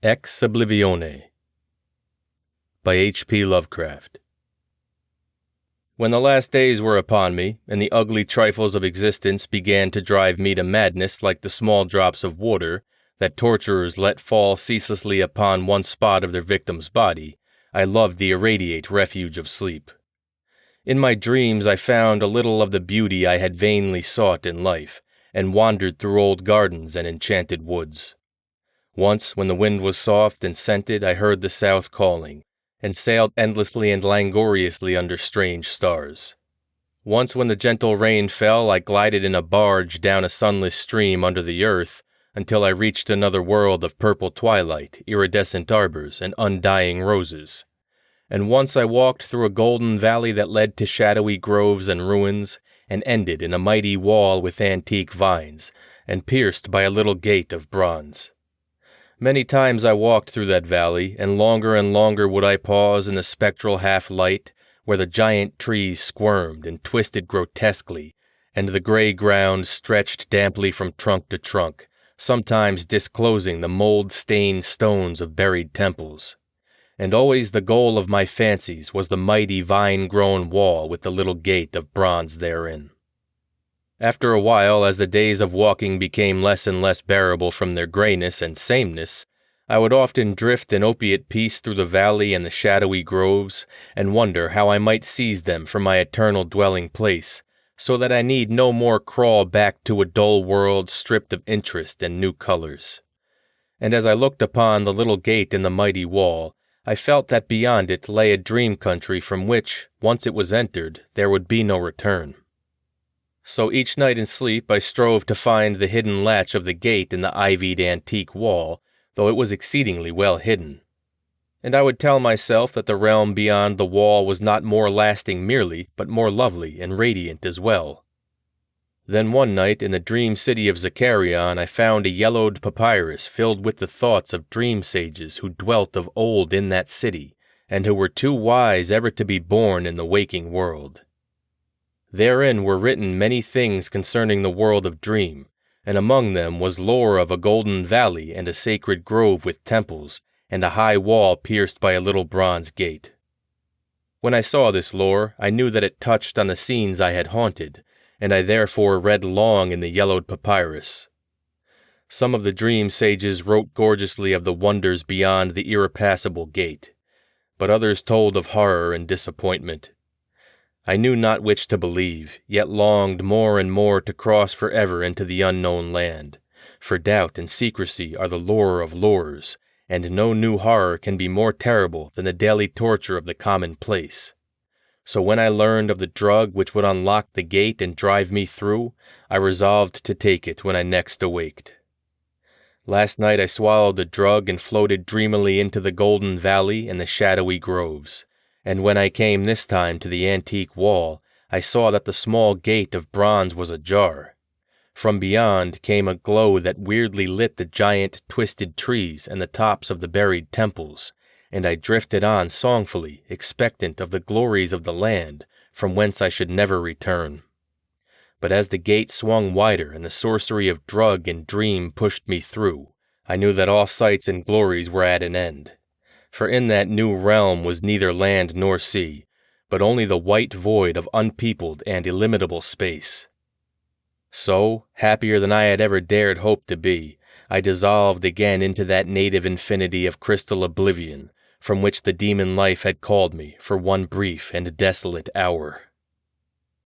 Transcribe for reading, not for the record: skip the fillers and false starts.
Oblivione by H.P. Lovecraft. When the last days were upon me, and the ugly trifles of existence began to drive me to madness like the small drops of water that torturers let fall ceaselessly upon one spot of their victim's body, I loved the irradiate refuge of sleep. In my dreams I found a little of the beauty I had vainly sought in life, and wandered through old gardens and enchanted woods. Once, when the wind was soft and scented, I heard the south calling, and sailed endlessly and languorously under strange stars. Once, when the gentle rain fell, I glided in a barge down a sunless stream under the earth, until I reached another world of purple twilight, iridescent arbors, and undying roses. And once I walked through a golden valley that led to shadowy groves and ruins, and ended in a mighty wall with antique vines, and pierced by a little gate of bronze. Many times I walked through that valley, and longer would I pause in the spectral half-light, where the giant trees squirmed and twisted grotesquely, and the gray ground stretched damply from trunk to trunk, sometimes disclosing the mold-stained stones of buried temples. And always the goal of my fancies was the mighty vine-grown wall with the little gate of bronze therein. After a while, as the days of walking became less and less bearable from their grayness and sameness, I would often drift in opiate peace through the valley and the shadowy groves, and wonder how I might seize them for my eternal dwelling place, so that I need no more crawl back to a dull world stripped of interest and new colors. And as I looked upon the little gate in the mighty wall, I felt that beyond it lay a dream country from which, once it was entered, there would be no return. So each night in sleep I strove to find the hidden latch of the gate in the ivied antique wall, though it was exceedingly well hidden. And I would tell myself that the realm beyond the wall was not more lasting merely, but more lovely and radiant as well. Then one night in the dream city of Zakarion I found a yellowed papyrus filled with the thoughts of dream sages who dwelt of old in that city, and who were too wise ever to be born in the waking world. Therein were written many things concerning the world of dream, and among them was lore of a golden valley and a sacred grove with temples, and a high wall pierced by a little bronze gate. When I saw this lore, I knew that it touched on the scenes I had haunted, and I therefore read long in the yellowed papyrus. Some of the dream sages wrote gorgeously of the wonders beyond the irrepassable gate, but others told of horror and disappointment. I knew not which to believe, yet longed more and more to cross forever into the unknown land, for doubt and secrecy are the lure of lures, and no new horror can be more terrible than the daily torture of the commonplace. So when I learned of the drug which would unlock the gate and drive me through, I resolved to take it when I next awaked. Last night I swallowed the drug and floated dreamily into the golden valley and the shadowy groves. And when I came this time to the antique wall, I saw that the small gate of bronze was ajar. From beyond came a glow that weirdly lit the giant twisted trees and the tops of the buried temples, and I drifted on songfully, expectant of the glories of the land, from whence I should never return. But as the gate swung wider and the sorcery of drug and dream pushed me through, I knew that all sights and glories were at an end. For in that new realm was neither land nor sea, but only the white void of unpeopled and illimitable space. So, happier than I had ever dared hope to be, I dissolved again into that native infinity of crystal oblivion, from which the demon life had called me for one brief and desolate hour.